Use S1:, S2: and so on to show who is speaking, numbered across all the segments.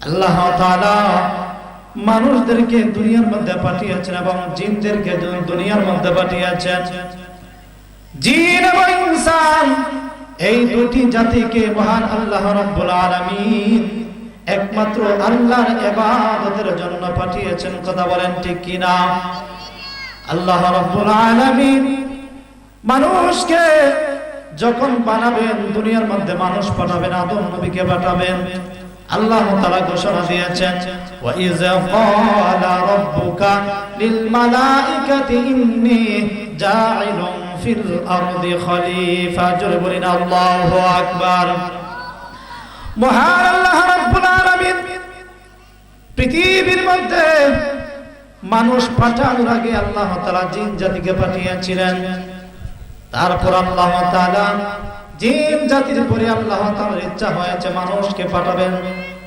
S1: আল্লাহ তাআলা মানুষদেরকে দুনিয়ার মধ্যে পাঠিয়েছেন এবং জিনদেরকে দুনিয়ার মধ্যে পাঠিয়েছেন। জিন এবং ইনসান এই দুটি জাতিকে মহান আল্লাহ রাব্বুল আলামিন একমাত্র আল্লাহর ইবাদতের জন্য পাঠিয়েছেন। কথা বলেন ঠিক কি না? আল্লাহ রাব্বুল আলামিন মানুষকে যখন বানাবেন, দুনিয়ার মধ্যে মানুষ পাঠাবেন, আদম নবীকে পাঠাবেন। আল্লাহ তাআলা ঘোষণা দিয়েছেন, ওয়া ইযা ক্বালা রাব্বুকা লিল মালাইকাতি ইন্নী জাইলুন ফিল আরদি খলিফা। জোরে বলেন আল্লাহু আকবার। মহান আল্লাহ রাব্বুল আলামিন পৃথিবীর মধ্যে মানুষ পাঠানোর আগে আল্লাহ তাআলা জিন জাতিকে পাঠিয়েছিলেন। তারপর আল্লাহ তাআলা জিন জাতির পরে আল্লাহ তাআলার ইচ্ছা হয়েছে মানুষকে পাঠাবেন,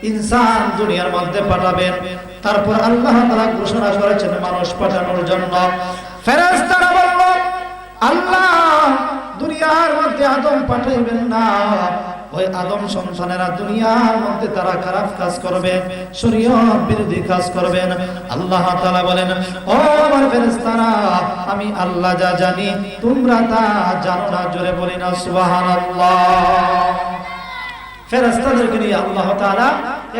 S1: ইনসান দুনিয়ার মধ্যে পাঠাবেন। তারপর আল্লাহ তাআলা ঘোষণা করেছেন মানুষ পাঠানোর জন্য। ফেরেশতারা বলল, আল্লাহ দুনিয়ার মধ্যে আদম পাঠাইবেন না, ওই আদম সন্তানেরা দুনিয়ার মধ্যে তারা খারাপ কাজ করবে, শরীয়ত বিরোধী কাজ করবেন। আল্লাহ তাআলা বলেন, ও আমার ফেরেশতারা, আমি আল্লাহ যা জানি তোমরা তা জানো না। জোরে বলি না সুবহানাল্লাহ। ফেরেশতাদেরকে নিয়ে আল্লাহ তাআলা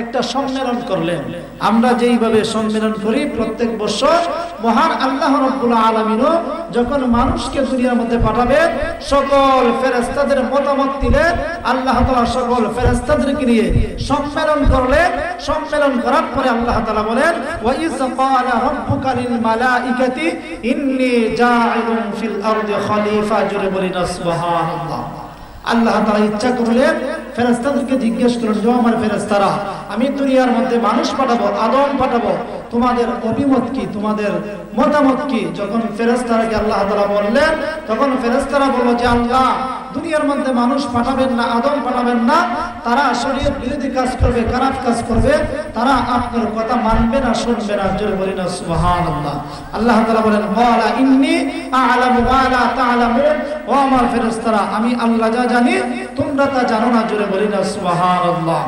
S1: একটা সম্মেলন করলেন। আমরা যেইভাবে সম্মেলন করি প্রত্যেক বছর, মহান আল্লাহ রাব্বুল আলামিনও যখন মানুষকে দুনিয়ার মধ্যে পাঠাবেন, সকল ফেরেশতাদের মতামত দিলেন। আল্লাহ তাআলা সকল ফেরেশতাদেরকে নিয়ে সম্মেলন করলেন। সম্মেলন করার পরে আল্লাহ তাআলা বলেন, ওয়া ইয ক্বালা রাব্বুকা লিল মালাইকাতি ইন্নী জাইলুন ফিল আরদি খলিফা। জোরে বলি না সুবহানাল্লাহ। আল্লাহ তাআলা ইচ্ছা করলেন, ফেরেশতাদেরকে জিজ্ঞেস করলেন, যে আমার ফেরেশতারা, আমি দুনিয়ার মধ্যে মানুষ পাঠাবো, আদম পাঠাবো, তোমাদের অভিমত কি, তোমাদের মতামত কি? যখন ফেরেশতারাকে আল্লাহ তাআলা বললেন, তখন ফেরেশতারা বলল যে আল্লাহ দুনিয়ার মধ্যে মানুষ পাঠাবেন না, আদম পাঠাবেন না, তারা শরীয়ত বিরোধী কাজ করবে, খারাপ কাজ করবে, তারা আপনার কথা মানবে না, শুনবে না। জোরে বলি না সুবহানাল্লাহ। আল্লাহ তাআলা বলেন, ওয়ালা ইন্নী আ'লামু মা লা তা'লামুন। ও আমার ফেরেশতারা, আমি আল্লাহ যা জানি তোমরা তা জানো না। জোরে বলি না সুবহানাল্লাহ।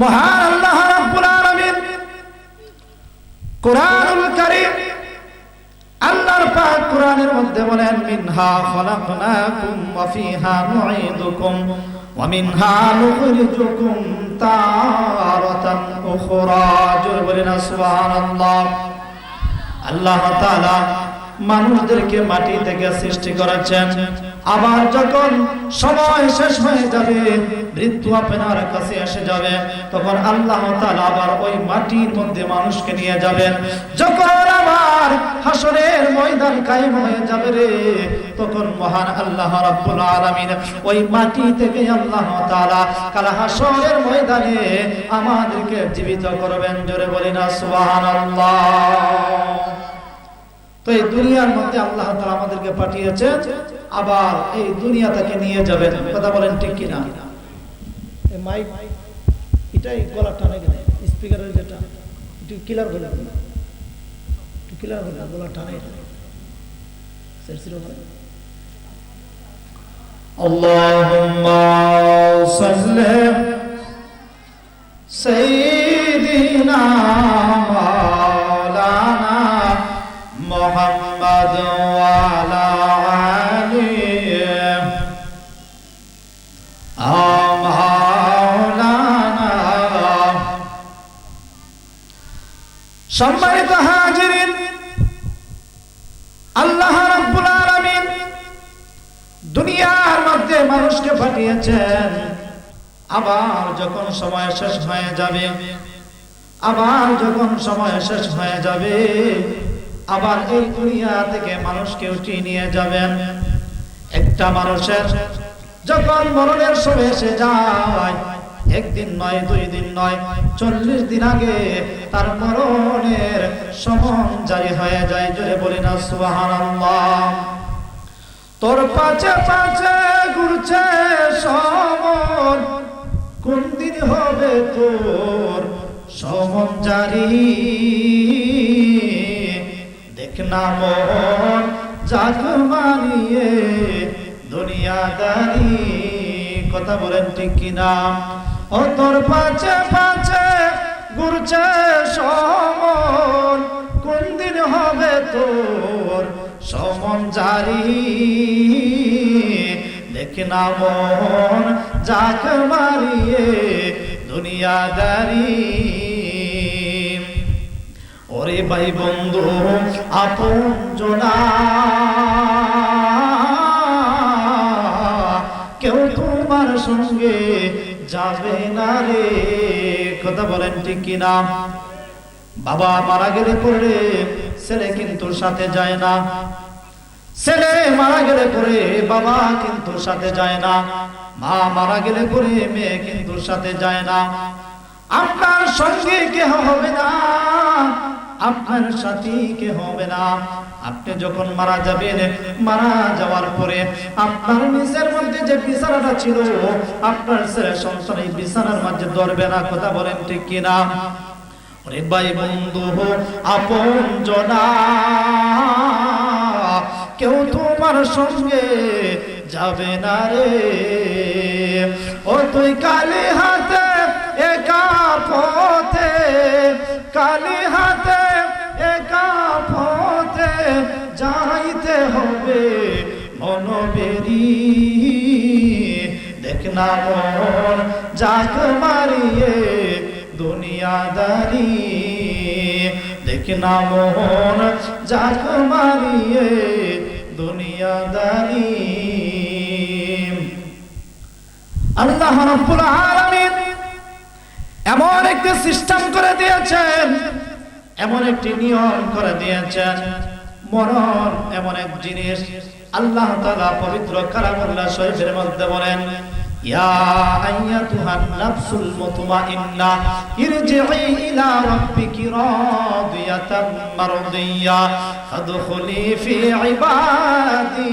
S1: মহান আল্লাহ রাব্বুল আলামিন কুরআনুল কারীম, আল্লাহর পাক কুরআনের মধ্যে বলেন, মিনহা খালাকনাকুম ওয়া ফিহা নুঈদুকুম ওয়া মিনহা নুখরিজুকুম তারাতান উখরা। জোরে বলেন সুবহানাল্লাহ। আল্লাহ তাআলা মানুষদেরকে মাটি থেকে সৃষ্টি করেছেন, আবার যখন সময় শেষ হয়ে যাবে, মৃত্যু আপনার কাছে এসে যাবে, তখন আল্লাহ তাআলা আবার ওই মাটির মধ্যে মানুষকে নিয়ে যাবেন। যখন আবার হাসরের ময়দান কায়েম হয়ে যাবে রে, তখন মহান আল্লাহ রাব্বুল আলামিন ওই মাটি থেকে আল্লাহ তাআলা কাল হাসরের ময়দানে আমাদেরকে জীবিত করবেন। জোরে বলি না সুবহানাল্লাহ। তো এই দুনিয়ার মধ্যে আল্লাহ তাআলা আমাদেরকে পাঠিয়েছেন, আবার এই দুনিয়া থেকে নিয়ে যাবেন। কথা বলেন ঠিক কি না? এই মাইক এটাই গলা টানে কেন? স্পিকারের যেটা একটু ক্লিয়ার বলে, একটু ক্লিয়ার বলে, গলা টানে আল্লাহুম্মা সাল্লি সাইয়্যিদিনা মাওলানা মুহাম্মদ ওয়া আলা আলিহি মাওলানা। সম্মানিত হাজিরিন, আল্লাহ রাব্বুল আলামিন দুনিয়ার মধ্যে মানুষকে পাঠিয়েছেন। আবার যখন সময় শেষ হয়ে যাবে, আবার যখন সময় শেষ হয়ে যাবে, আবার এই দুনিয়া থেকে মানুষকে উঠিয়ে নিয়ে যাবেন। একটা মানুষের যখন মরণের সময় এসে যায়, একদিন নয়, 2 দিন নয়, 40 দিন আগে তার মরণের সমন জারি হয়ে যায়। জোরে বলি না সুবহানাল্লাহ। তোর পাছে পাছে ঘুরছে সমন, কোন দিন হবে তোর সমন জারি? দেখ না মন জাগ মানিয়ে দুনিয়াদারি। কথা বলেন ঠিক কিনা? ও তোর পাছে পাছে বাড়ি দেখনা মন যাক মারিয়ে দুনিয়াদারি। ওরে ভাই বন্ধু আপন জনা কেউ তোমার সঙ্গে যাবে না রে। কথা বলেন ঠিক কিনা? বাবা মারা গেলে পরে ছেলে কিন্তু সাথে যায় না, ছেলে মারা গেলে পরে বাবা কিন্তু সাথে যায় না, মা মারা গেলে পরে মেয়ে কিন্তু সাথে যায় না। আপনার সঙ্গে কেহ হবে না, আপনার সাথী কে হবে না। আপনি যখন মারা যাবেন, মারা যাওয়ার পরে আপনার নিচের মধ্যে যে বিছানাটা ছিল আপনার ছেলে সন্তান এই বিছানার মাঝে ধরবে না। কথা বলেন ঠিক কিনা? ওরে ভাই বন্ধু আপন জনা কেউ তোমার সঙ্গে যাবে না রে। ও তুই কালি হাতে একা পথে, কালি হাতে একা পথে যাইতে হবে মনোবেরি দেখনা মন যাক মারিয়ে দুনিয়াদারি। দেখনা মন যাক মারিয়ে দুনিয়াদারি। আল্লাহ রাব্বুল আলামিন এমন একটি সিস্টেম করে দিয়েছেন, এমন একটি নিয়ম করে দিয়েছেন। মরণ এমন এক জিনিস, আল্লাহ তাআলা পবিত্র কালামুল্লাহ শরীফের মধ্যে বলেন, ইয়া আইয়াতুহান নাফসুল মুতমাইন্না ইরজিই ইলা রাব্বিকি রাদিয়াতাম মারদিয়া ফাদখুলি ফি ইবাদি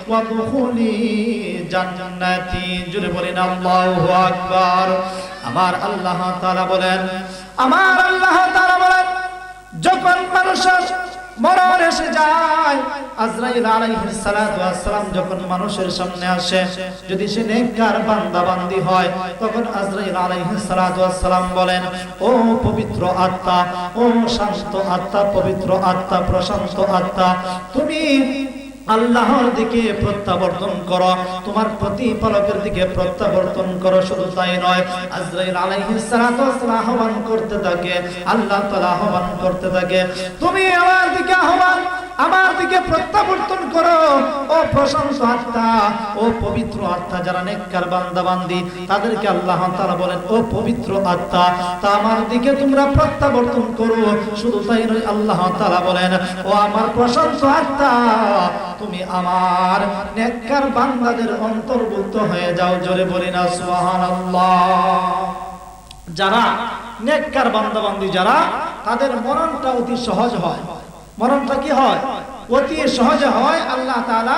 S1: ওয়াদখুলি জান্নাতি। জোরে বলেন আল্লাহু আকবার। আমার আল্লাহ তাআলা বলেন, আমার আল্লাহ তাআলা বলেন, যখন মানুষের মরণ এসে যায়, আজরাইল আলাইহিস সালাতু ওয়াস সালাম যখন মানুষের সামনে আসে, যদি সে নেককার বান্দা বান্দি হয়, তখন আজরাইল আলাইহিস সালাতু ওয়াস সালাম বলেন, ও পবিত্র আত্মা, ও শান্ত আত্মা, পবিত্র আত্মা, প্রশান্ত আত্মা, তুমি আল্লাহর দিকে প্রত্যাবর্তন করো, তোমার প্রতিপালকের দিকে প্রত্যাবর্তন করো। শুধু তাই নয়, আজরাইল আলাইহিস সালাতু ওয়াস সালাম আহ্বান করতে থাকে, আল্লাহ তাআলা আহ্বান করতে থাকে, তুমি আমার দিকে আহ্বান, আমার দিকে প্রত্যাবর্তন করো। ও প্রশান্ত আত্মা, ও পবিত্র আত্মা, যারা নেককার বান্দা বান্দি তাদেরকে আল্লাহ তাআলা বলেন, ও পবিত্র আত্মা, তা আমার দিকে তোমরা প্রত্যাবর্তন করো। শুধু তাই নয়, আল্লাহ তাআলা বলেন, ও আমার প্রশান্ত আত্মা, তুমি আমার নেককার বান্দাদের অন্তর্ভুক্ত হয়ে যাও। জোরে বলি না সুবহানাল্লাহ। যারা নেককার বান্দা বান্দি যারা, তাদের মরণটা অতি সহজ হয়। মরণটা কি হয়? অতি সহজে হয়। আল্লাহ তাআলা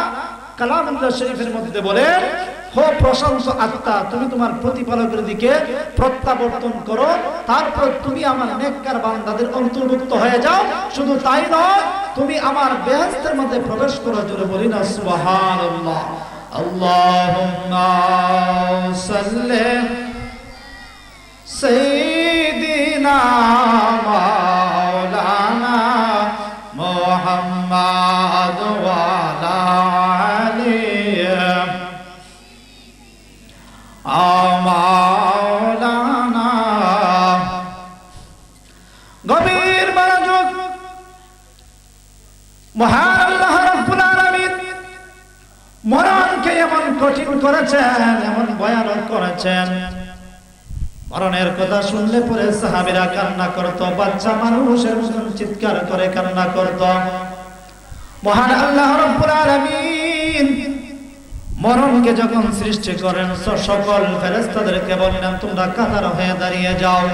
S1: কালামুল্লাহ শরীফের মধ্যে বলেন, হো প্রশংসা আত্মা, তুমি তোমার প্রতিপালকের দিকে প্রত্যাবর্তন করো, তারপর তুমি আমার নেককার বান্দাদের অন্তর্ভুক্ত হয়ে যাও। শুধু তাই নয়, তুমি আমার বেহেশতের মধ্যে প্রবেশ করো। জোরে বলি না সুবহানাল্লাহ। আল্লাহুম্মা সাল্লি সাইয়্যিদিনা মাওলানা মুহাম্মাদ ওয়া আলা আলিহি মাওলানা। গভীর মনোযোগ। মহান আল্লাহ রাব্বুল আলামিন মরণকে এমন কঠিন করেছেন, এমন ভয়ানক করেছেন, মরণের কথা শুনলে পরে সাহাবীরা কান্না করত, বাচ্চা মানুষের মতন চিৎকার করে কান্না করত। মহান আল্লাহ রাব্বুল আলামিন মরণকে যখন সৃষ্টি করেন, সকল ফেরেশতাদেরকে বললেন, তোমরা কাতার হয়ে দাঁড়িয়ে যাও।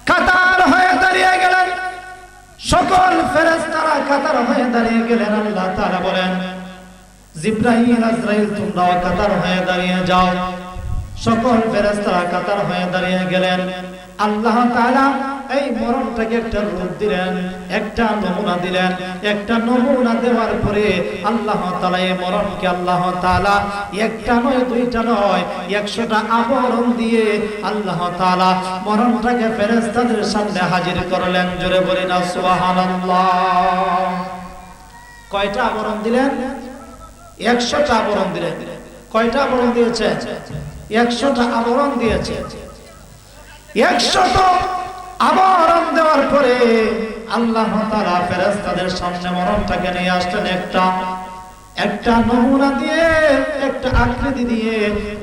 S1: কাতার হয়ে দাঁড়িয়ে গেলেন, সকল ফেরেশতারা কাতার হয়ে দাঁড়িয়ে গেলেন। আল্লাহ তাআলা বলেন, জিবরাইল, আজরাইল, তোমরাও কাতার হয়ে দাঁড়িয়ে যাও। সকল ফেরেশতারা কাতার হয়ে দাঁড়িয়ে গেলেন। আল্লাহ তাআলা এই মরণটাকে একটা রূপ দিলেন, একটা নমুনা দিলেন। একটা নমুনা দেওয়ার পরে আল্লাহ তাআলা এই মরণকে আল্লাহ তাআলা একটা নয়, দুইটা নয়, 100টা আবরণ দিয়ে আল্লাহ তাআলা মরণটাকে ফেরেশতাদের সামনে হাজির করলেন। জোরে বলি না সুবহানাল্লাহ। কয়টা আবরণ দিলেন? 100টা আবরণ দিলেন। কয়টা আবরণ দিয়েছে? 100টা আবরণ দিয়েছে। 100টা আবরণ দেওয়ার পরে আল্লাহ তাআলা ফেরেশতাদের সামনে মরণটাকে নিয়ে আসলেন। একটা নমুনা দিয়ে, একটা আকৃতি দিয়ে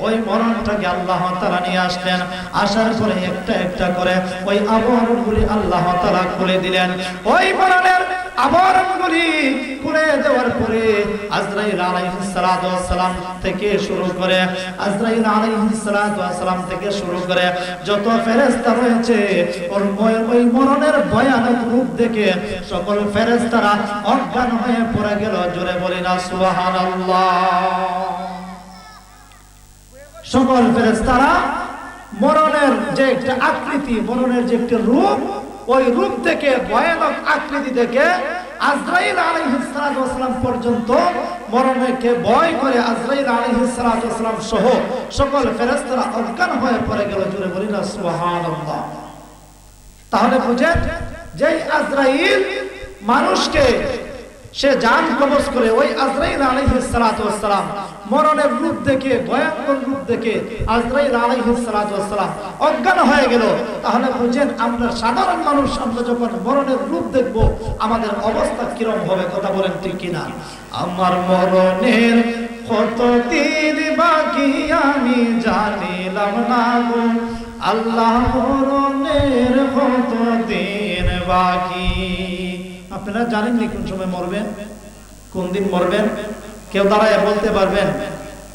S1: ওই মরণটাকে আল্লাহ তাআলা নিয়ে আসলেন। আসার পরে একটা একটা করে ওই আবরণগুলি আল্লাহ তাআলা খুলে দিলেন। ওই মরণের আবরণগুলি খুলে দেওয়ার পরে আজরাইল আলাইহিস সালাতু ওয়াস সালাম থেকে শুরু করে যত ফেরেশতা রয়েছে ওই মরণের ভয়ানক রূপ দেখে সকল ফেরেশতারা অজ্ঞান হয়ে পড়ে গেল। জোরে বলি না সুবহানাল্লাহ। সকল ফেরেশতারা মরণের যে একটা আকৃতি, মরণের যে একটা রূপ, ওই রূপ থেকে, ভয়ানক আকৃতি দেখে আজরাইল আলাইহিস সালাতু ওয়াস সালাম পর্যন্ত মরণকে ভয় করে আজরাইল আলাইহিস সালাতু ওয়াস সালাম সহ সকল ফেরেশতারা অজ্ঞান হয়ে পড়ে গেল। জোরে বলি না সুবহানাল্লাহ। তাহলে বুঝেন, যেই আজরাইল মানুষকে সে জান কবজ করে, ওই আজরাইল আলাইহিস সালাতু ওয়াস সালাম মরণের রূপ দেখে, ভয়ঙ্কর রূপ দেখে আজরাইল আলাইহিস সালাতু ওয়াস সালাম অজ্ঞান হয়ে গেল। তাহলে বুঝেন, আমরা সাধারণ মানুষ, আমরা যখন মরণের রূপ দেখব আমাদের অবস্থা কিরকম হবে? কথা বলেন ঠিক কিনা? আমার মরণের কতদিন বাকি আমি জানিলাম না গো আল্লাহ, মরণের কতদিন বাকি। আপনারা জানেননি কোন সময় মরবেন, কোন দিন মরবেন? কেউ দাঁড়ায় বলতে পারবেন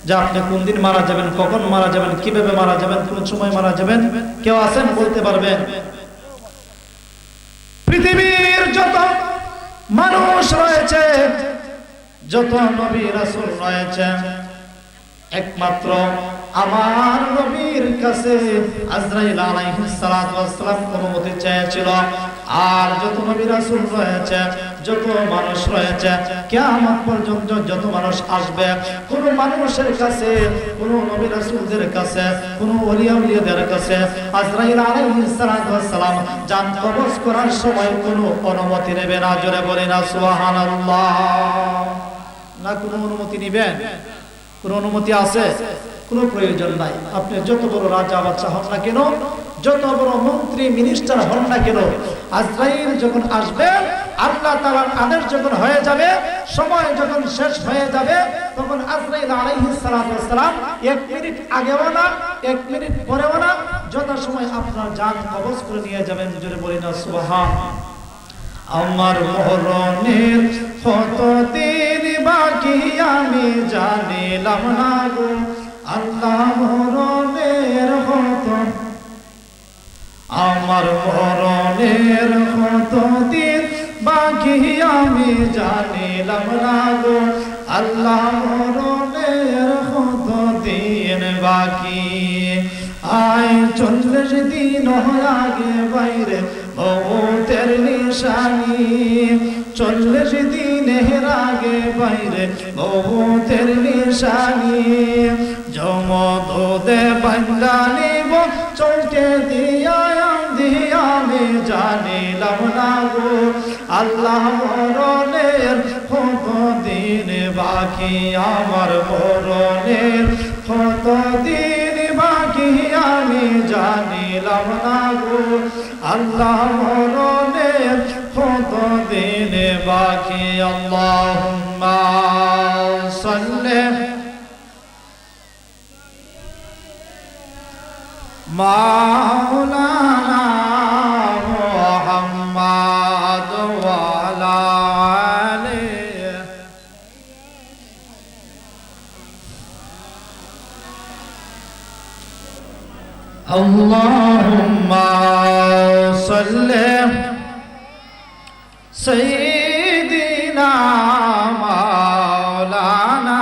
S1: যে আপনি কোন দিন মারা যাবেন, কখন মারা যাবেন, কিভাবে মারা যাবেন, কোন সময় মারা যাবেন? কেউ আছেন বলতে পারবেন? পৃথিবীর যত মানুষ রয়েছে, যত নবী রাসূল রয়েছে, একমাত্র আমার নবীর কাছে আজরাইল আলাইহিস সালাতু ওয়াস সালাম অনুমতি চেয়েছিল। আর যত নবী রাসূল রয়েছে, যত মানুষ রয়েছে, কিয়ামত পর্যন্ত যত মানুষ আসবে, কোন মানুষের কাছে, কোন নবী রাসূলদের কাছে, কোন ওলি আউলিয়াদের কাছে আজরাইল আলাইহিস সালাতু ওয়াস সালাম জান কবজ করার সময় কোনো অনুমতি নেবে না। জোরে বলি না সুবহানাল্লাহ। না কোনো অনুমতি নেবেন? কোন অনুমতি আছে? কোনো প্রয়োজন নাই। আপনি যত বড় রাজা বাদশা হন না কেন, যত বড় মন্ত্রী মিনিস্টার হন না কেন, আজরাইল যখন আসবে, আল্লাহ তাআলার আদেশ যখন হয়ে যাবে, সময় যখন শেষ হয়ে যাবে, তখন আজরাইল আলাইহিস সালাতু ওয়াস সালাম 1 মিনিট আগেও না, 1 মিনিট পরেও না, যত সময় আপনার জান কবজ করে নিয়ে যাবেন। জোরে বলি না সুবহান। আমার মরণের কতদিন বাকি আমি জানিলাম না গো আল্লাহ, মরণের কত, আমার মরণের কতদিন বাকি আমি জানিলাম না গো আল্লাহ, মরণের কতদিন বাকি। আয় 40 দিন আগে বাইরে মৌতের নিশানি, 40 দিনের আগে বাইরে মৌতের নিশানি, জমদে বান্দা নিব চলতে দিয়া আমি জানিলাম না গো আল্লাহ, মরণের কতদিন বাকি, আমার মরণের কতদিন বাকি আমি জানিলাম না গো আল্লাহ, মরণের কতদিন বাকি। আল্লাহুম্মা সাল্লি মাওলানা মুহাম্মাদ ওয়া আলা আলিহি আল্লাহুম্মা সাল্লি সাইয়্যিদিনা মাওলানা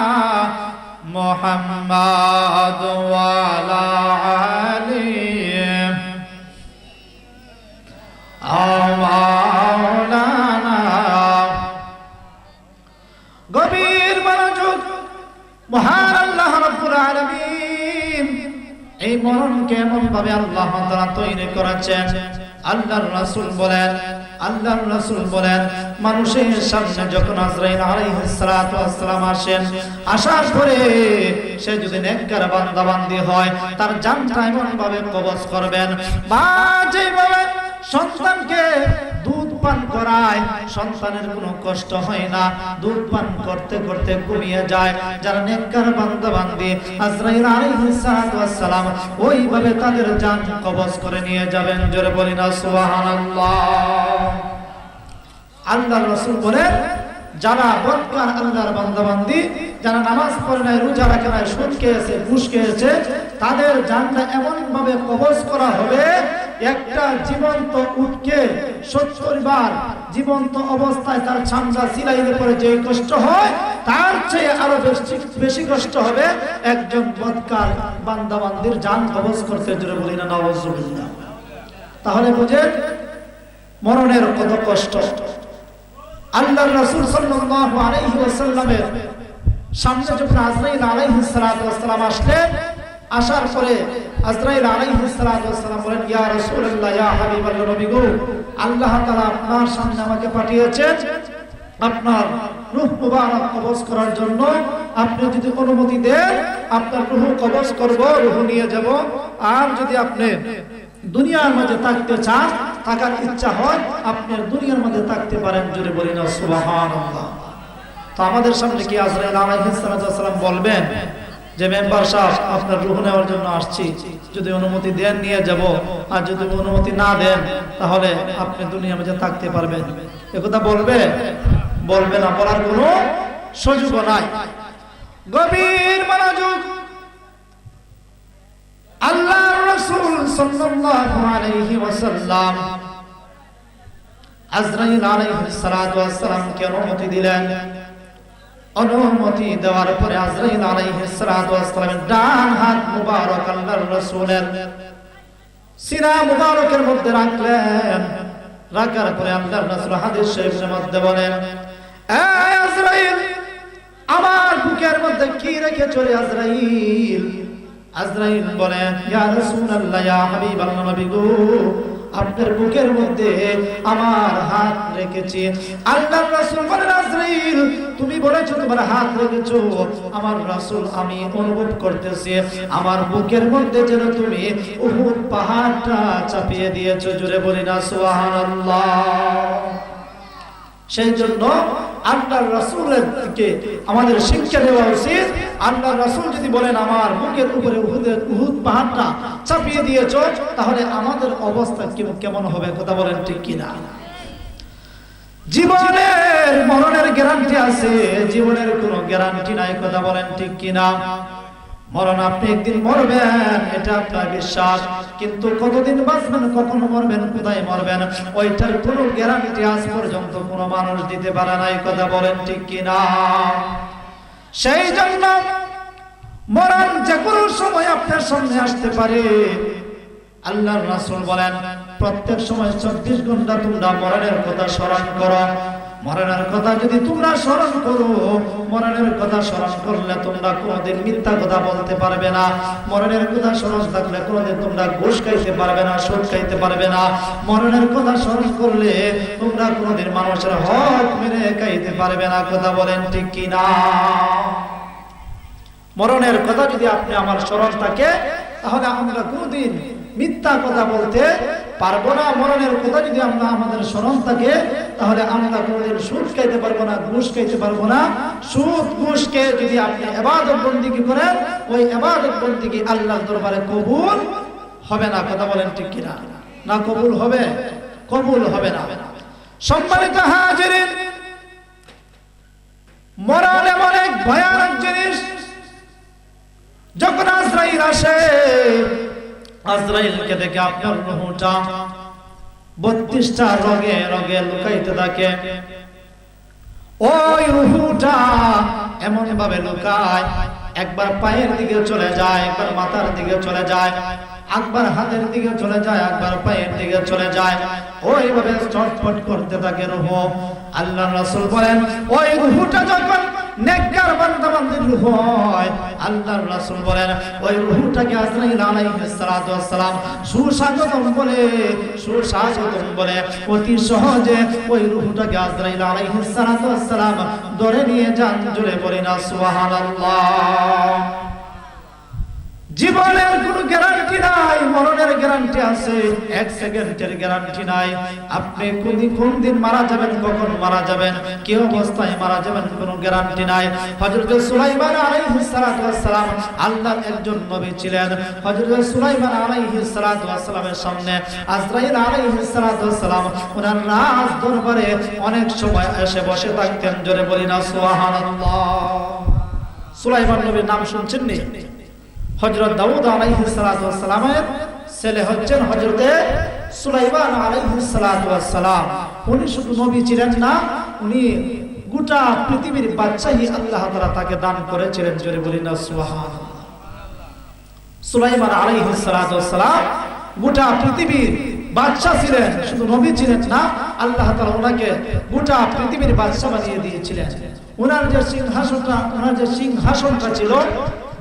S1: মুহাম্মাদ ওয়া আলা গভীর মনোযোগ। মহান আল্লাহ রাব্বুল আলামিন এই মরণকে এমন ভাবে আল্লাহ তাআলা তৈরি করেছেন, আল্লাহর রাসূল বলেন মানুষের সামনে যখন আজরাইল আলাইহিস সালাতু ওয়াস সালাম আসেন, আসার পরে সে যদি নেককার বান্দা বান্দি হয় তার জানটা এমন ভাবে কবজ করবেন, মা যেভাবে সন্তানকে দুধ পান করায় সন্তানের কোনো কষ্ট হয় না, দুধ পান করতে করতে ঘুমিয়ে যায় যারা নেককার বান্দা বান্দি, আজরাইল আলাইহিস সালাতু ওয়াস সালাম ওইভাবে তাদের জান কবজ করে নিয়ে যাবেন। জোরে বলি না সুবহানাল্লাহ। আল্লাহর রাসূল বলেন যারা বদকার আল্লাহর বান্দা বান্দি, যারা নামাজ পড়ে নাই, রোজা রাখে নাই, সুদ খেয়েছে, ঘুষ খেয়েছে, তাদের জানটা এমন ভাবে কবজ করা হবে একটা জীবন্ত উটকে 70 বার জীবন্ত অবস্থায় তার চামড়া ছিলাইলে পরে যে কষ্ট হয় তার চেয়ে আরো বেশি কষ্ট হবে একজন বদকার বান্দা বান্দির জান কবজ করতে। জোরে বলি না নাউযুবিল্লাহ। তাহলে বুঝেন মরণের কত কষ্ট। আল্লাহর রাসূল সাল্লাল্লাহু আলাইহি ওয়াসাল্লামের সামনে যখন আজরাইল আলাইহিস সালাতু ওয়াস সালাম আসলেন, আসার পরে আজরাইল আলাইহিস সালাতু ওয়াস সালাম বলেন, ইয়া রাসূলুল্লাহ, ইয়া হাবিবাল্লাহ, নবী গো, আল্লাহ তাআলা আপনার সামনে আমাকে পাঠিয়েছেন আপনার রূহ মুবারক কবজ করার জন্য। আপনি যদি অনুমতি দেন আপনার রূহ কবজ করব, রূহ নিয়ে যাব। আর যদি আপনি দুনিয়ার মাঝে থাকতে চান, থাকার ইচ্ছা হয়, আপনি দুনিয়ার মধ্যে থাকতে পারেন। জোরে বলি না সুবহানাল্লাহ। তো আমাদের সামনে কি আজরাইল আলাইহিস সালাম বলবেন যে মেম্বার সাহেব আপনার রূহ নেওয়ার জন্য আসছি, যদি অনুমতি দেন নিয়ে যাব, আর যদি অনুমতি না দেন তাহলে আপনি দুনিয়ার মাঝে থাকতে পারবেন? একথা বলবে? বলবে না, বলার কোনো সুযোগ নাই। গভীর মনোযোগ। আল্লাহর রাসূল সাল্লাল্লাহু আলাইহি ওয়াসাল্লাম আজরাইল আলাইহিস সালাতু ওয়াস সালামকে অনুমতি দিলেন। অনুমতি দেওয়ার পরে আজরাইল আলাইহিস সালাতু ওয়াস সালামের ডান হাত মুবারক আল্লাহর রাসূলের সিনা মুবারকের মধ্যে রাখলেন। রাখার পরে আল্লাহর রাসূল হাদিস শরীফের মধ্যে বলেন, এই আজরাইল, আমার বুকের মধ্যে কি রেখেছো রে আজরাইল? আজরাইল বলেন, ইয়া রাসূলুল্লাহ, ইয়া হাবিবাল্লাহ, নবী গো, আপনার বুকের মধ্যে আমার হাত রেখেছি। আল্লাহর রাসূল বলেন, আজরাইল, তুমি বলেছো তোমার হাত রেখেছো, আমার রাসূল আমি অনুভব করতেছি আমার বুকের মধ্যে যেন তুমি উহুদ পাহাড়টা চাপিয়ে দিয়েছো। জোরে বলি না সুবহানাল্লাহ। সেই জন্য আল্লাহর রাসূলের থেকে আমাদের শিক্ষা দেওয়া উচিত। আল্লাহর রাসূল যদি বলেন আমার বুকের উপরে উহুদ পাহাড়টা চাপিয়ে দিয়েছো, তাহলে আমাদের অবস্থা কেমন হবে? কথা বলেন ঠিক কিনা? জীবনের মরণের গ্যারান্টি আছে, জীবনের কোনো গ্যারান্টি নাই। কথা বলেন ঠিক কিনা? মরণ আপনি একদিন মরবেন, এটা আপনার বিশ্বাস, কিন্তু কতদিন বাঁচবেন, কখন মরবেন, কোথায় মরবেন, ওইটার কোনো গ্যারান্টি আজ পর্যন্ত কোনো মানুষ দিতে পারে নাই। কথা বলেন ঠিক কিনা? সেই জন্য মরণ যে কোনো সময় আপনার সামনে আসতে পারে। আল্লাহর রাসূল বলেন প্রত্যেক সময় 24 ঘন্টা তোমরা মরণের কথা স্মরণ করো। মরণের কথা যদি তোমরা স্মরণ করো, মরণের কথা স্মরণ করলে তোমরা কোনোদিন মিথ্যা কথা বলতে পারবে না। মরণের কথা স্মরণ থাকলে কোনোদিন তোমরা ঘুষ খাইতে পারবে না, সুদ খাইতে পারবে না। মরণের কথা স্মরণ করলে তোমরা কোনোদিন মানুষের হক মেরে খাইতে পারবে না। কথা বলেন ঠিক কিনা? মরণের কথা যদি আপনি আমার স্মরণ থাকে, তাহলে আমরা কোনোদিন মিথ্যা কথা বলতে পারবো না। মরণের কথা যদি আমরা আমাদের স্মরণ থাকে, তাহলে আমরা কোনোদিন সুদ খাইতে পারবো না, ঘুষ খাইতে পারবো না। সুদ ঘুষ খেয়ে যদি আপনি ইবাদত বন্দেগী করেন, ওই ইবাদত বন্দেগী আল্লাহর দরবারে কবুল হবে না। কথা বলেন ঠিক কিনা? না কবুল হবে? কবুল হবে না। সম্মানিত হাজিরিন, মরণ এমন এক ভয়ানক জিনিস। যখন আজরাইল আসে, আজরাইলকে দেখে আপনার রূহটা 32টা রগে রগে লুকাইতে থাকে। ওই রূহটা এমন ভাবে লুকায়, একবার পায়ের দিকে চলে যায়, একবার মাথার দিকে চলে যায়, একবার হাতের দিকে চলে যায়, একবার পায়ের দিকে চলে যায়। ওইভাবে চটপট করতে থাকে রূহ। আল্লাহর রাসূল বলেন ওই রূহটা যখন নেককার বান্দা বান্দির রূহ হয়, আল্লাহর রাসূল বলেন ওই রূহটাকে আজরাইল আলাইহিস সালাতু ওয়াস সালাম সুস্বাগতম বলে অতি সহজে ওই রূহটাকে আজরাইল আলাইহিস সালাতু ওয়াস সালাম ধরে নিয়ে যান। জোরে বলি না সুবহানাল্লাহ। জীবনের কোনো গ্যারান্টি নাই, মরণের গ্যারান্টি আছে, এক সেকেন্ডের গ্যারান্টি নাই। আপনি কোন দিন মারা যাবেন, কখন মারা যাবেন, কি অবস্থায় মারা যাবেন, কোনো গ্যারান্টি নাই। হযরত সুলাইমান আলাইহিস সালাতু ওয়াস সালাম আল্লাহর একজন নবী ছিলেন। হযরত সুলাইমান আলাইহিস সালাতু ওয়াস সালামের সামনে আজরাইল আলাইহিস সালাতু ওয়াস সালাম ওনার রাজ দরবারে অনেক সময় এসে বসে থাকতেন। জোরে বলি না সুবহানাল্লাহ। সুলাইমান নবীর নাম শুনছেন নি? হযরত দাউদ আলাইহিস সালাতু ওয়াস সালামের ছেলে হচ্ছেন হযরতে সুলাইমান আলাইহিস সালাতু ওয়াস সালাম। উনি শুধু নবী ছিলেন না, উনি গোটা পৃথিবীর বাদশাহী আল্লাহ তাআলা তাকে দান করেছিলেন। জোরে বলি না সুবহানাল্লাহ। সুলাইমান আলাইহিস সালাতু ওয়াস সালাম গোটা পৃথিবীর বাদশা ছিলেন, শুধু নবী ছিলেন না, আল্লাহ তাআলা ওনাকে গোটা পৃথিবীর বাদশা বানিয়ে দিয়েছিলেন। ওনার যে সিংহাসনটা ছিল,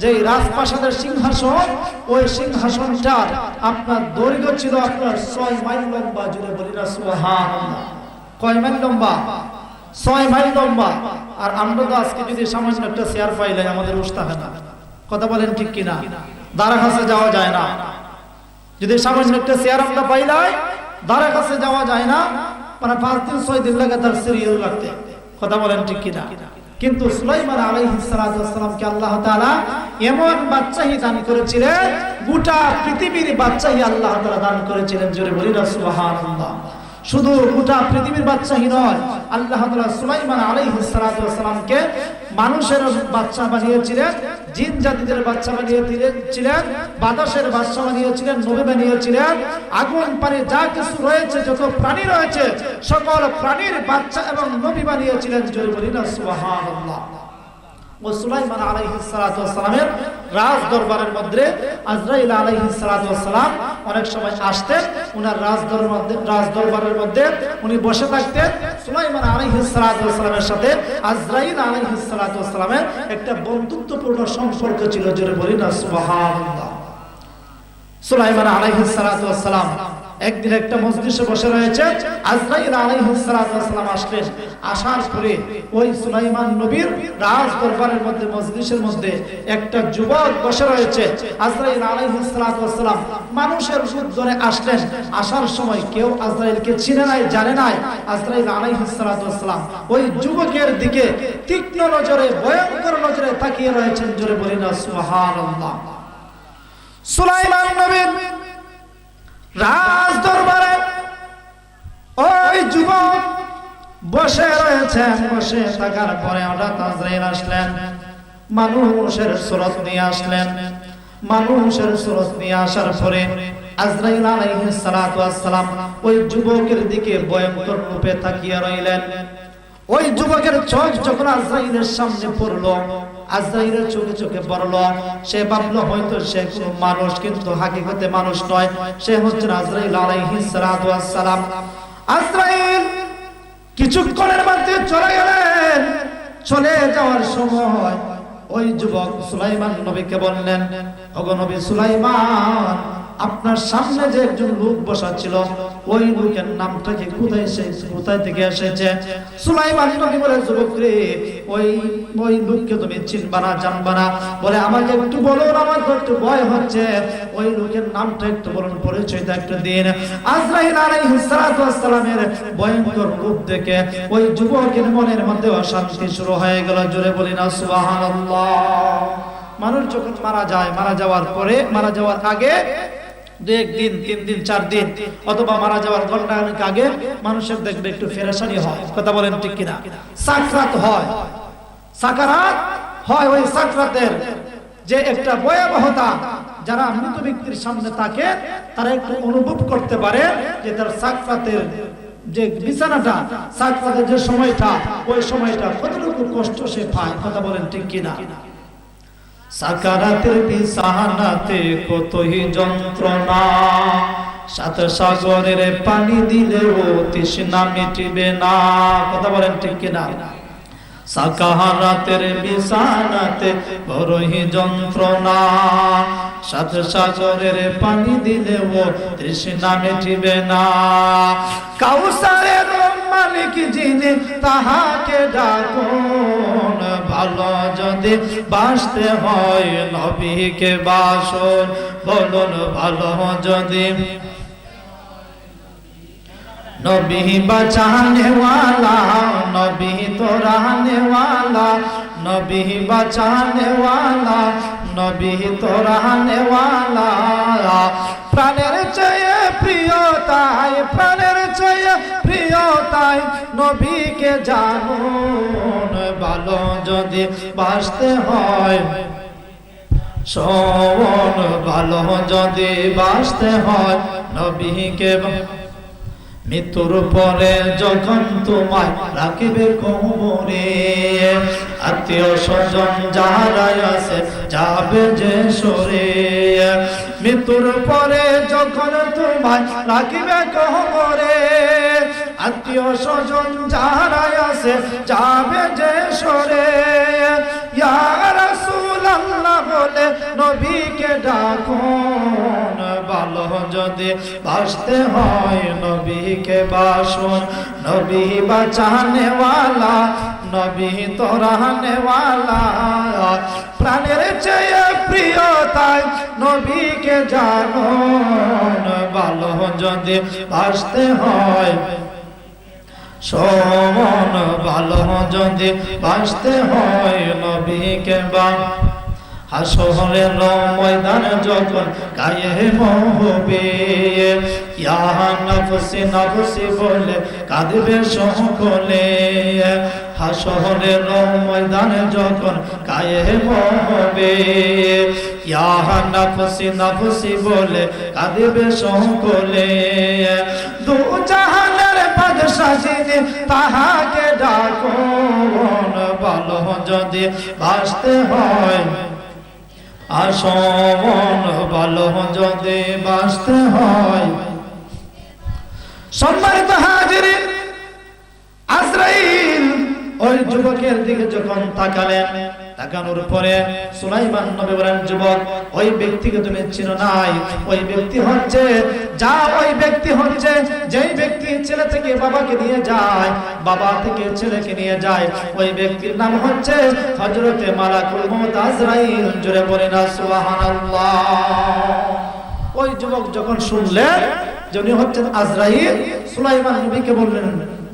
S1: যে রাজপ্রাসাদের সিংহাসন, ওই সিংহাসনটার আপনার দৈর্ঘ্য ছিল আপনার 6 মাইল লম্বা। জুড়ে বলি না সুবহানাল্লাহ। কয় মাইল লম্বা? 6 মাইল লম্বা। আর আমরা তো আজকে যদি সামান্য একটা চেয়ার পাইলে আমাদের উস্তা হয় না, কথা বলেন ঠিক কিনা? দ্বারা কাছে যাওয়া যায় না। যদি সামান্য একটা চেয়ার আমরা পাইলাই, দ্বারা কাছে যাওয়া যায় না, মানে 5 দিন 6 দিন লাগে তার সিরিয়াল রাখতে, কথা বলেন ঠিক কিনা? কিন্তু সুলাইমান আলাইহিস সালাতু ওয়াস সালামকে আল্লাহ তাআলা এমন বাদশাহী দান করেছিলেন, গোটা পৃথিবীর বাদশাহী আল্লাহ তাআলা দান করেছিলেন। জোরে বলি না সুবহানাল্লাহ। শুধু গোটা পৃথিবীর বাদশাহী নয়, আল্লাহ তাআলা সুলাইমান আলাইহিস সালাতু ওয়াস সালামকে মানুষের বাদশা বানিয়েছিলেন, জিন জাতিদের বাদশা বানিয়েছিলেন, বাতাসের বাদশা বানিয়েছিলেন, নবী বানিয়েছিলেন, আগুন পানি যা কিছু রয়েছে, যত প্রাণী রয়েছে, সকল প্রাণীর বাদশা এবং নবী বানিয়েছিলেন। জোরে বলি না সুবহানাল্লাহ। ও সুলাইমান আলাইহিস সালাতু ওয়াস সালামের রাজ দরবারের মধ্যে আজরাইল আলাইহিস সালাতু ওয়াস সালাম অনেক সময় আসতেন। ওনার রাজ দরবারের মধ্যে উনি বসে থাকতেন। সুলাইমান আলাইহিস সালাতু ওয়াস সালামের সাথে আজরাইল আলাইহিস সালাতু ওয়াস সালামের একটা বন্ধুত্বপূর্ণ সম্পর্ক ছিল। জোরে বলি না সুবহানাল্লাহ। সুলাইমান আলাইহিস সালাতু ওয়াস সালাম একদিন একটা মজলিসে বসে রয়েছে, আজরাইল আলাইহিস সালাতু ওয়াস সালাম আসলেন। আসার পরে ওই সুলাইমান নবীর রাজ দরবারের মধ্যে মজলিসের মধ্যে একটা যুবক বসে রয়েছে। আজরাইল আলাইহিস সালাতু ওয়াস সালাম মানুষের রূপ ধরে আসলেন। আসার সময় কেউ আজরাইলকে চিনে নাই, জানে নাই। আজরাইল আলাইহিস সালাতু ওয়াস সালাম ওই যুবকের দিকে তীক্ষ্ণ নজরে, ভয়ঙ্কর নজরে তাকিয়ে রয়েছেন। জোরে বলি না সুবহানাল্লাহ। সুলাইমান নবীর রাজ দরবারে ওই যুবক বসে রয়েছেন। বসে থাকার পরে হঠাৎ আজরাইল আসলেন, মানুষের সুরত নিয়ে আসলেন। মানুষের সুরত নিয়ে আসার পরে আজরাইল আলাইহিস সালাতু ওয়াস সালাম ওই যুবকের দিকে ভয়ঙ্কর রূপে তাকিয়ে রইলেন। ওই যুবকের চোখ যখন আজরাইলের সামনে পড়লো, আজরাইলের চোখে চোখে পড়লো, সে ভাবলো হয়তো সে কোনো মানুষ, কিন্তু হাকিকতে মানুষ নয়, সে হচ্ছে আজরাইল আলাইহিস সালাতু ওয়াস সালাম। আজরাইল কিছুক্ষণের মধ্যে চলে গেলেন। চলে যাওয়ার সময় ওই যুবক সুলাইমান নবীকে বললেন, ওগো নবী সুলাইমান, আপনার সামনে যে একজন লোক বসা ছিল, ওই লোকের নামটা কি কোথায় থেকে এসেছে? সুলাইমান নবী বলে, যুবক রে, ওই লোককে তুমি চিনবা না, জানবা না, বলে আমাকে একটু বলুন, আমার তো একটু ভয় হচ্ছে, ওই লোকের নামটা একটু বলুন, পরিচয়টা একটু দিন। আজরাইল আলাইহিস সালাতু ওয়াস সালামের ভয়ঙ্কর রূপ দেখে ওই যুবকের মনের মধ্যে অশান্তি শুরু হয়ে গেল। জোরে বলি না সুবহানাল্লাহ। মানুষ যখন মারা যায়, মারা যাওয়ার আগে 2 দিন, 3 দিন, 4 দিন, অথবা মারা যাওয়ার ঘন্টা আগে মানুষের দেখবে একটু ফেরেশানি হয়, কথা বলেন ঠিক কিনা? সাকরাত হয়, সাকারাত হয়। ওই সাকরাতের যে একটা ভয়াবহতা, যারা মৃত ব্যক্তির সামনে থাকে তারা একটু অনুভব করতে পারে যে তার সাকরাতের যে বিছানাটা, সাকরাতের যে সময়টা, ওই সময়টা কতটুকু কষ্ট সে পায়, কথা বলেন ঠিক কিনা? সাকারাতের বিছানাতে কতই যন্ত্রণা, সাত সাগরের পানি দিলেও তৃষ্ণা মিটবে না, কথা বলেন ঠিক কিনা? সাকারাতের বিছানাতে বড়ই যন্ত্রণা, সাত সাগরের পানি দিলেও তৃষ্ণা মিটিবে না। কাউসারের মালিক যিনি তাহাকে ডাকুন, ভালো যদি বাসতে হয় নবীকে বাসুন, বলুন ভালো যদি। नबी बचाने वाला, नबी तो रहने वाला, नबी बचाने वाला, नबी तो रहने वाला। प्राणेर চেয়ে প্রিয়তাই, প্রাণের চেয়ে প্রিয়তাই নবীকে জানুন, ভালো যদি বাসতে হয় শোন, ভালো যদি বাসতে হয় নবীকে। মৃত্যুর পরে যখন তোমায় রাখিবে কবরে, আত্মীয় স্বজন যারা আছে যাবে যে সরে। মৃত্যুর পরে যখন তোমায় রাখিবে কবরে, আত্মীয় স্বজন যারা আছে যাবে যে সরে। ইয়া রাসূলুল্লাহ বলে নবীকে ডাকুন, ভালো যদি বাসতে হয় নবীকে বাসুন। নবী বাঁচানে ওয়ালা, নবী তো रहने वाला। প্রাণের চেয়ে প্রিয়তাই নবীকে জানুন, ভালো যদি বাসতে হয় শোন, ভালো যদি বাসতে হয় নবীকে বা। হাসরের ময়দান যখন কায়েম হবে, ইয়া নফসি নফসি বলে কাঁদবে সকলে। হাসরের ময়দান যখন কায়েম হবে, ইয়া নফসি নফসি বলে কাঁদবে সকলে। দু জাহানের বাদশা যিনি তাহাকে ডাকুন, ভালো যদি বাসতে হয় আসন, ভালো যদি বাসতে হয়। সম্মানিত হাজিরিন, আজরাইল ওই যুবকের দিকে যখন তাকালেন, তাকানোর পরে সুলাইমান নবী বলেন, যুবক ওই ব্যক্তিকে তুমি চিনো নাই? ওই ব্যক্তি হচ্ছে ওই ব্যক্তি হচ্ছে যেই ব্যক্তি ছেলে থেকে বাবাকে নিয়ে যায়, বাবা থেকে ছেলেকে নিয়ে যায়, ওই ব্যক্তির নাম হচ্ছে হযরতে মালাকুল মউত আজরাইল। জোরে বলেন না সুবহানাল্লাহ। ওই যুবক যখন শুনলেন যে উনি হচ্ছেন আজরাইল, সুলাইমান নবীকে বললেন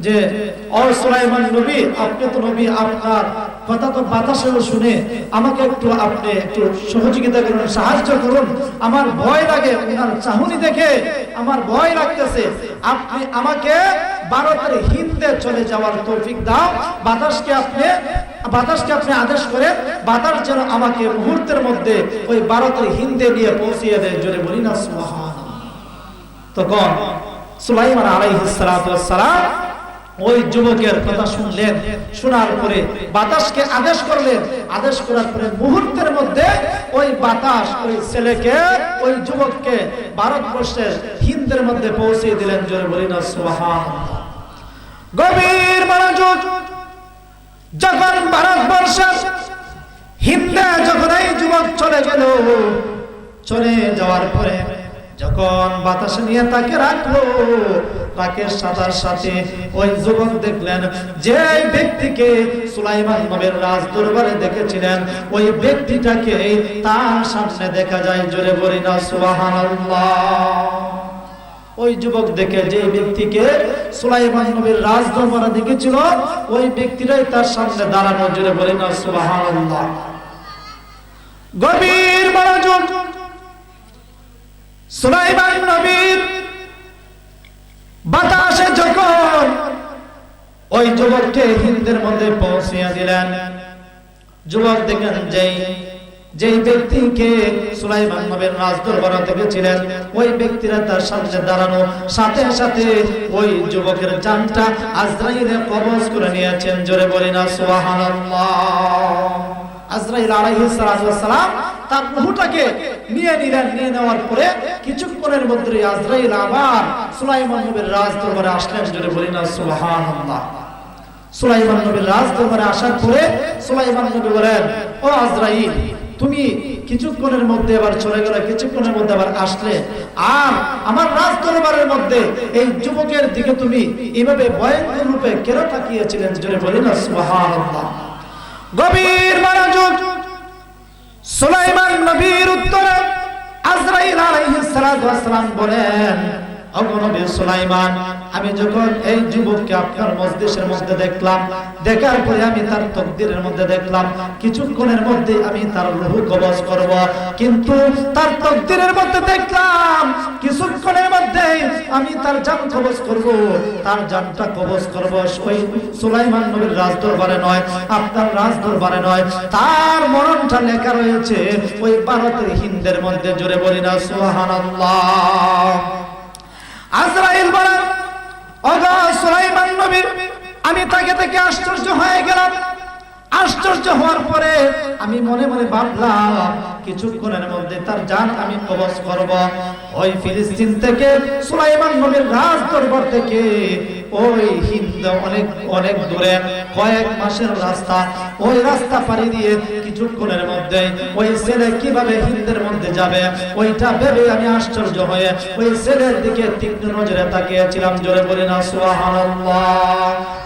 S1: যে ও সুলাইমান নবী, আপনি তো নবী, আপনার কথা তো বাতাসেও শুনে, আমাকে আপনি একটু সহযোগিতা করুন, সাহায্য করুন। আমার ভয় লাগে, ওনার চাহনি দেখে আমার ভয় লাগতেছে। আপনি আমাকে ভারতের হিন্দে চলে যাওয়ার তৌফিক দাও। বাতাসকে আপনি আদেশ করেন, বাতাস যেন আমাকে মুহূর্তের মধ্যে ওই ভারতের হিন্দে নিয়ে পৌঁছিয়ে দেয়। জোরে বলি না সুবহানাল্লাহ। তখন সুলাইমান আলাইহিস সালাতু ওয়াস সালাম ওই যুবকের কথা শুনলেন, শোনার পরে বাতাসকে আদেশ করলেন। আদেশ করার পরে মুহূর্তের মধ্যে ওই বাতাস ওই ছেলেকে, ওই যুবককে ভারতবর্ষের হিন্দের মধ্যে পৌঁছে দিলেন। জোরে বলি না সুবহানাল্লাহ। গভীর মনোযোগ। যখন ভারতবর্ষের হিন্দে যখন এই যুবক চলে গেল, চলে যাওয়ার পরে যখন বাতাস নিয়ে তাকে রাখলো, তাকে সাথে সাথে ওই যুবক দেখলেন যে ব্যক্তিকে সুলাইমান নবীর রাজ দরবারে দেখেছিলেন, ওই ব্যক্তিটাকে তার সামনে দেখা যায়। জোরে বলি না সুবহানাল্লাহ। ওই যুবক দেখে যে ব্যক্তিকে সুলাইমান নবীর রাজ দরবারে দেখেছিল, ওই ব্যক্তিটাই তার সামনে দাঁড়ানো। জোরে বলি না সুবহানাল্লাহ। গভীর মনোযোগ। সুলাইমান নবীর বাতাসে যখন ওই যুবককে হিন্দের মধ্যে পৌঁছিয়ে দিলেন, যুবক দেখেন যেই ব্যক্তিকে সুলাইমান নবীর রাজ দরবারে দেখেছিলেন, ওই ব্যক্তিরা তার সামনে দাঁড়ানো। সাথে সাথে ওই যুবকের জানটা আজরাইলে কবজ করে নিয়েছেন। জোরে বলি না সুবহানাল্লাহ। আজরাইল আলাইহিস সালাতু ওয়াস সালাম তার রূহটাকে নিয়ে নিলেন। নিয়ে নেওয়ার পরে কিছুক্ষণের মধ্যে আজরাইল আবার সুলাইমান নবীর রাজ দরবারে আসলেন। জোরে বলি না সুবহানাল্লাহ। সুলাইমান নবীর রাজদরবারে আসার পরে সুলাইমান নবী বলেন, ও আজরাইল, তুমি কিছুক্ষণের মধ্যে আবার চলে গেলে, কিছুক্ষণের মধ্যে আবার আসলে, আর আমার রাজদরবারের মধ্যে এই যুবকের দিকে তুমি এভাবে ভয়ঙ্কর রূপে কেন তাকিয়েছিলেন? জোরে বলেন না সুবহানাল্লাহ। গভীর মনোযোগ। সুলাইমান নবীর উত্তরে আজরাইল আলাইহিস সালাতু ওয়াস সালাম বলেন, ওগো নবী সুলাইমান, আমি যখন এই যুবককে আপনার মজলিসের মধ্যে দেখলাম, দেখার পরে আমি তার তকদিরের মধ্যে দেখলাম কিছুক্ষণের মধ্যে আমি তার রূহ কবজ করব, কিন্তু তার তকদিরের মধ্যে দেখলাম কিছুক্ষণের মধ্যে আমি তার জান কবজ করব। তার জানটা কবজ করব ওই সুলাইমান নবীর রাজদরবারে নয়, আপনার রাজদরবারে নয়, তার মরণটা লেখা রয়েছে ওই ভারতের হিন্দের মধ্যে। জোরে বলি না সুবহানাল্লাহ। আজরাইল বলেন, ওগো সুলাইমান নবী, আমি তাকে থেকে আশ্চর্য হয়ে গেলাম। আশ্চর্য হওয়ার পরে আমি মনে মনে ভাবলাম কিছুক্ষণের মধ্যে তার জান আমি কবজ করব। ওই ফিলিস্তিন থেকে সুলাইমান নবীর রাজ দরবার থেকে ওই হিন্দ অনেক অনেক দূরে, কয়েক মাসের রাস্তা, ওই রাস্তা পাড়ি দিয়ে কিছুক্ষণের মধ্যে ওই ছেলে কিভাবে হিন্দের মধ্যে যাবে ওইটা ভেবে আমি আশ্চর্য হয়ে ওই ছেলের দিকে তীক্ষ্ণ নজরে তাকিয়েছিলাম। জোরে বলি না সুবহানাল্লাহ।